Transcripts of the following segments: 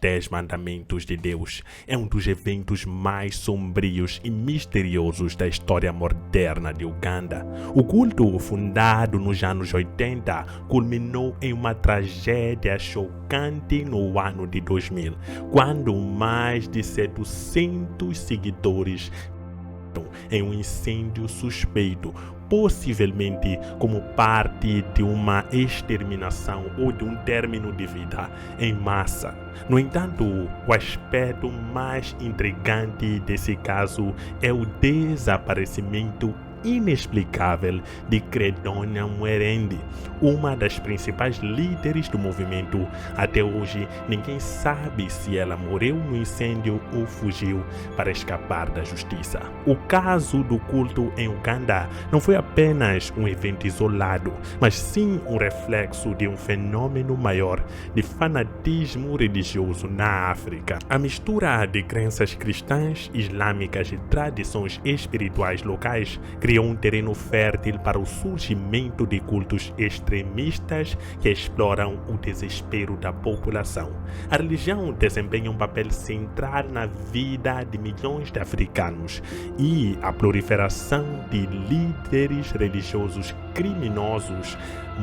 10 Mandamentos de Deus é um dos eventos mais sombrios e misteriosos da história moderna de Uganda. O culto, fundado nos anos 80, culminou em uma tragédia chocante no ano de 2000, quando mais de 700 seguidores em um incêndio suspeito, possivelmente como parte de uma exterminação ou de um término de vida em massa. No entanto, o aspecto mais intrigante desse caso é o desaparecimento inexplicável de Credonia Mwerendi, uma das principais líderes do movimento. Até hoje, ninguém sabe se ela morreu no incêndio ou fugiu para escapar da justiça. O caso do culto em Uganda não foi apenas um evento isolado, mas sim um reflexo de um fenômeno maior de fanatismo religioso na África. A mistura de crenças cristãs, islâmicas e tradições espirituais locais criou um terreno fértil para o surgimento de cultos extremistas que exploram o desespero da população. A religião desempenha um papel central na vida de milhões de africanos e a proliferação de líderes religiosos criminosos,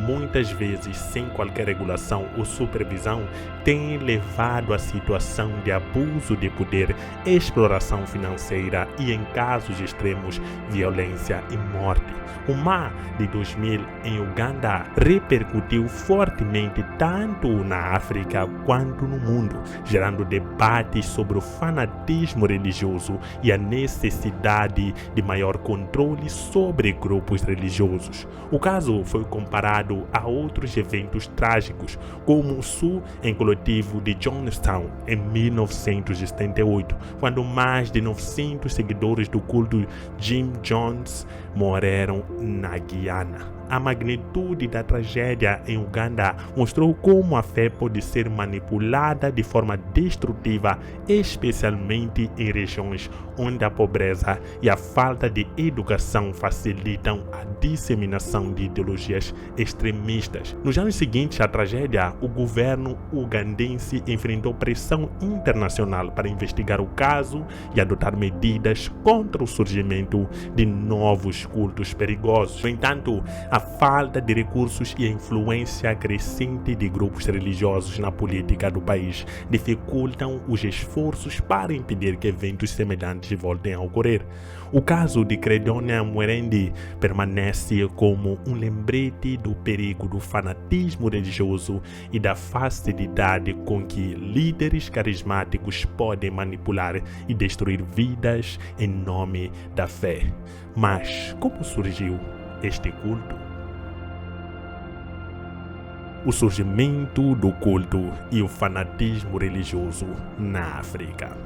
muitas vezes sem qualquer regulação ou supervisão, tem levado à situação de abuso de poder, exploração financeira e, em casos extremos, violência e morte. O mar de 2000 em Uganda repercutiu fortemente tanto na África quanto no mundo, gerando debates sobre o fanatismo religioso e a necessidade de maior controle sobre grupos religiosos. O caso foi comparado a outros eventos trágicos, como o Sul em coletivo de Johnstown em 1978, quando mais de 900 seguidores do culto Jim Jones morreram na Guiana. A magnitude da tragédia em Uganda mostrou como a fé pode ser manipulada de forma destrutiva, especialmente em regiões onde a pobreza e a falta de educação facilitam a disseminação de ideologias extremistas. Nos anos seguintes à tragédia, o governo ugandense enfrentou pressão internacional para investigar o caso e adotar medidas contra o surgimento de novos cultos perigosos. No entanto, a falta de recursos e a influência crescente de grupos religiosos na política do país dificultam os esforços para impedir que eventos semelhantes voltem a ocorrer. O caso de Credonia Mwerendi permanece como um lembrete do perigo do fanatismo religioso e da facilidade com que líderes carismáticos podem manipular e destruir vidas em nome da fé. Mas como surgiu este culto? O surgimento do culto e o fanatismo religioso na África.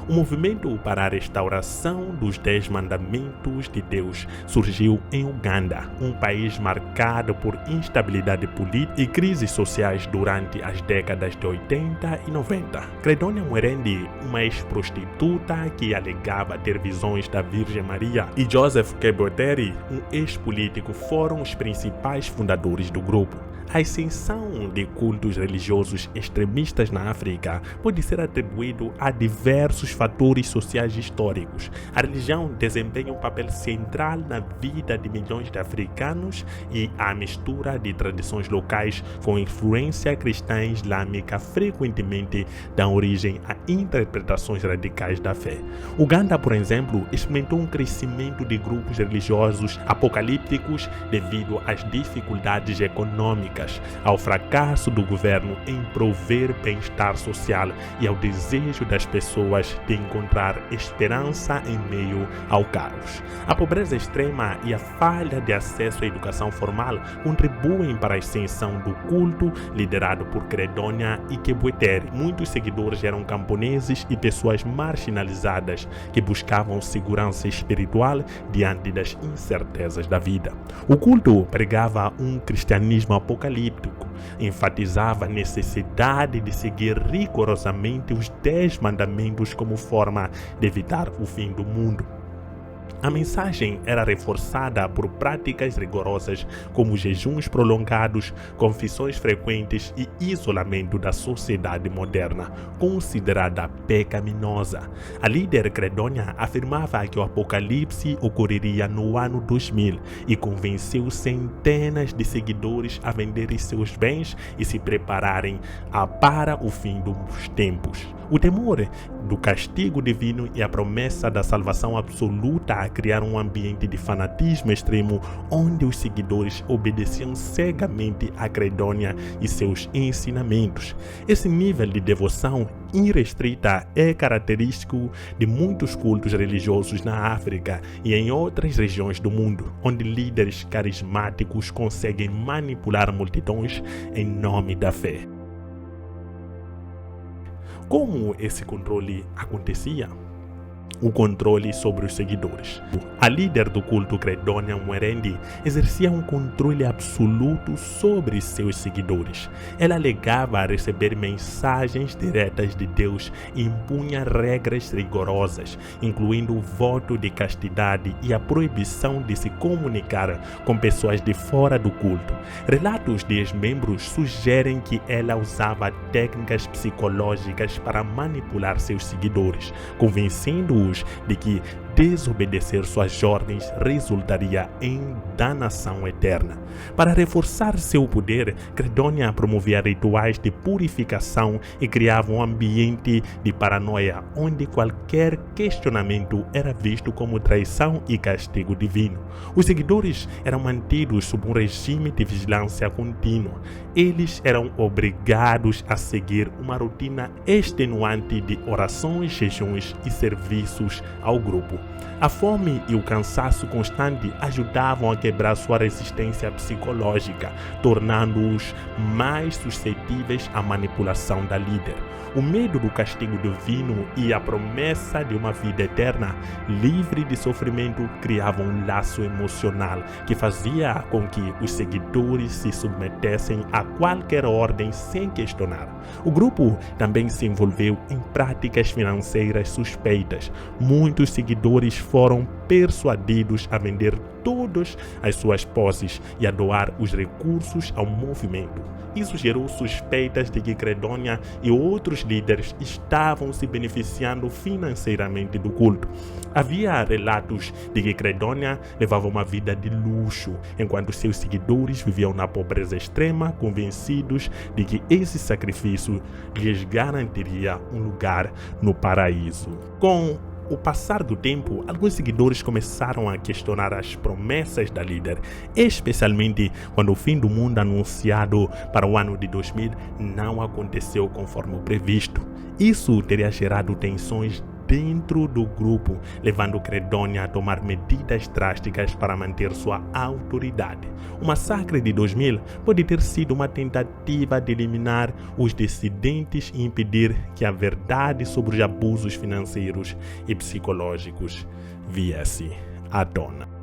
O movimento para a restauração dos 10 Mandamentos de Deus surgiu em Uganda, um país marcado por instabilidade política e crises sociais durante as décadas de 80 e 90. Credonia Mwerendi, uma ex-prostituta que alegava ter visões da Virgem Maria, e Joseph Kebwetere, um ex-político, foram os principais fundadores do grupo. A ascensão de cultos religiosos extremistas na África pode ser atribuído a diversos fatores sociais históricos. A religião desempenha um papel central na vida de milhões de africanos e a mistura de tradições locais com influência cristã e islâmica frequentemente dá origem a interpretações radicais da fé. Uganda, por exemplo, experimentou um crescimento de grupos religiosos apocalípticos devido às dificuldades econômicas, ao fracasso do governo em prover bem-estar social e ao desejo das pessoas de encontrar esperança em meio ao caos. A pobreza extrema e a falha de acesso à educação formal contribuem para a ascensão do culto liderado por Credonia e Kebwetere. Muitos seguidores eram camponeses e pessoas marginalizadas que buscavam segurança espiritual diante das incertezas da vida. O culto pregava um cristianismo apocalíptico, enfatizava a necessidade de seguir rigorosamente os 10 mandamentos como forma de evitar o fim do mundo. A mensagem era reforçada por práticas rigorosas como jejuns prolongados, confissões frequentes e isolamento da sociedade moderna, considerada pecaminosa. A líder Credônia afirmava que o apocalipse ocorreria no ano 2000 e convenceu centenas de seguidores a venderem seus bens e se prepararem para o fim dos tempos. O temor do castigo divino e a promessa da salvação absoluta criaram um ambiente de fanatismo extremo onde os seguidores obedeciam cegamente a Credônia e seus ensinamentos. Esse nível de devoção irrestrita é característico de muitos cultos religiosos na África e em outras regiões do mundo, onde líderes carismáticos conseguem manipular multidões em nome da fé. Como esse controle acontecia? O controle sobre os seguidores. A líder do culto Credônia Mwerendi exercia um controle absoluto sobre seus seguidores. Ela alegava receber mensagens diretas de Deus e impunha regras rigorosas, incluindo o voto de castidade e a proibição de se comunicar com pessoas de fora do culto. Relatos de ex-membros sugerem que ela usava técnicas psicológicas para manipular seus seguidores, convencendo-os de que desobedecer suas ordens resultaria em danação eterna. Para reforçar seu poder, Credônia promovia rituais de purificação e criava um ambiente de paranoia, onde qualquer questionamento era visto como traição e castigo divino. Os seguidores eram mantidos sob um regime de vigilância contínua. Eles eram obrigados a seguir uma rotina extenuante de orações, jejuns e serviços ao grupo. A fome e o cansaço constante ajudavam a quebrar sua resistência psicológica, tornando-os mais suscetíveis à manipulação da líder. O medo do castigo divino e a promessa de uma vida eterna, livre de sofrimento, criavam um laço emocional que fazia com que os seguidores se submetessem a qualquer ordem sem questionar. O grupo também se envolveu em práticas financeiras suspeitas. Muitos seguidores foram persuadidos a vender todas as suas posses e a doar os recursos ao movimento. Isso gerou suspeitas de que Credônia e outros líderes estavam se beneficiando financeiramente do culto. Havia relatos de que Credônia levava uma vida de luxo, enquanto seus seguidores viviam na pobreza extrema, convencidos de que esse sacrifício lhes garantiria um lugar no paraíso. Com o passar do tempo, alguns seguidores começaram a questionar as promessas da líder, especialmente quando o fim do mundo anunciado para o ano de 2000 não aconteceu conforme o previsto. Isso teria gerado tensões dentro do grupo, levando Credônia a tomar medidas drásticas para manter sua autoridade. O massacre de 2000 pode ter sido uma tentativa de eliminar os dissidentes e impedir que a verdade sobre os abusos financeiros e psicológicos viesse à tona.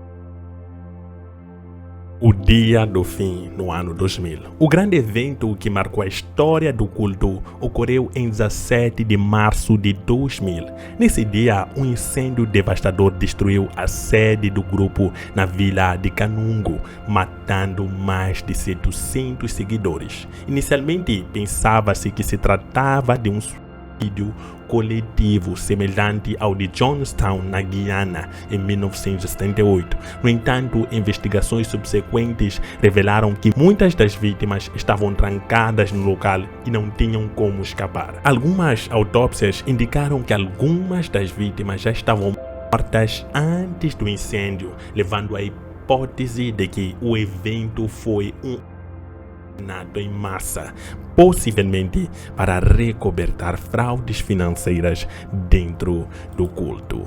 O dia do fim no ano 2000. O grande evento que marcou a história do culto ocorreu em 17 de março de 2000. Nesse dia, um incêndio devastador destruiu a sede do grupo na vila de Kanungu, matando mais de 700 seguidores. Inicialmente, pensava-se que se tratava de um suicídio coletivo semelhante ao de Johnstown, na Guiana, em 1978. No entanto, investigações subsequentes revelaram que muitas das vítimas estavam trancadas no local e não tinham como escapar. Algumas autópsias indicaram que algumas das vítimas já estavam mortas antes do incêndio, levando à hipótese de que o evento foi um assassinato em massa, possivelmente para recobertar fraudes financeiras dentro do culto.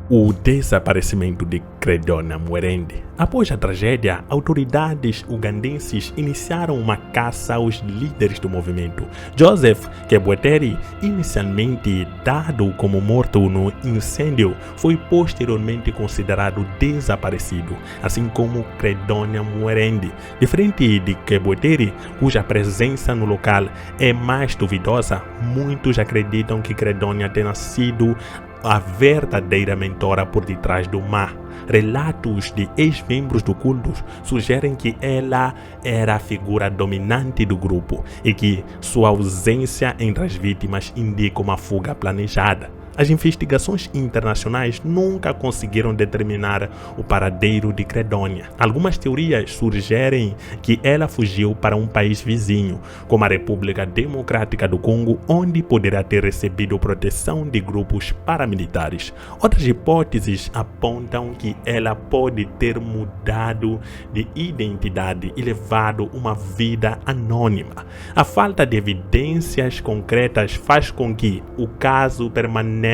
o desaparecimento de Credonia Mwerende. Após a tragédia, autoridades ugandenses iniciaram uma caça aos líderes do movimento. Joseph Kebwetere, inicialmente dado como morto no incêndio, foi posteriormente considerado desaparecido, assim como Credonia Mwerende. Diferente de Kebwetere, cuja presença no local é mais duvidosa, muitos acreditam que Credonia tenha sido a verdadeira mentora por detrás do mar. Relatos de ex-membros do culto sugerem que ela era a figura dominante do grupo e que sua ausência entre as vítimas indica uma fuga planejada. As investigações internacionais nunca conseguiram determinar o paradeiro de Credonia. Algumas teorias sugerem que ela fugiu para um país vizinho, como a República Democrática do Congo, onde poderá ter recebido proteção de grupos paramilitares. Outras hipóteses apontam que ela pode ter mudado de identidade e levado uma vida anônima. A falta de evidências concretas faz com que o caso permaneça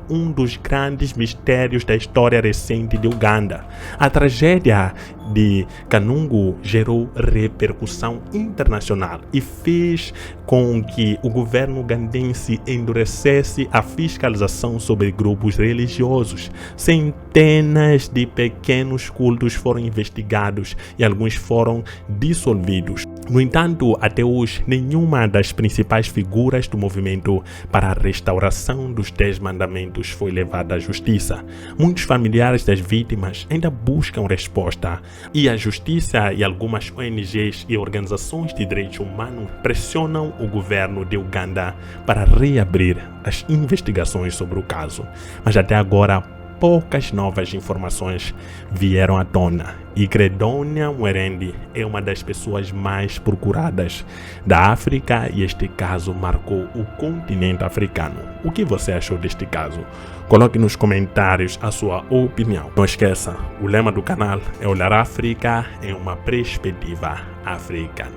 um dos grandes mistérios da história recente de Uganda. A tragédia de Kanungu gerou repercussão internacional e fez com que o governo ugandense endurecesse a fiscalização sobre grupos religiosos. Centenas de pequenos cultos foram investigados e alguns foram dissolvidos. No entanto, até hoje, nenhuma das principais figuras do movimento para a restauração dos 10 mandamentos foi levada à justiça. Muitos familiares das vítimas ainda buscam resposta, e a justiça e algumas ONGs e organizações de direitos humanos pressionam o governo de Uganda para reabrir as investigações sobre o caso. Mas até agora, poucas novas informações vieram à tona, e Credonia Mwerende é uma das pessoas mais procuradas da África, e este caso marcou o continente africano. O que você achou deste caso? Coloque nos comentários a sua opinião. Não esqueça, o lema do canal é olhar a África em uma perspectiva africana.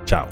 Tchau!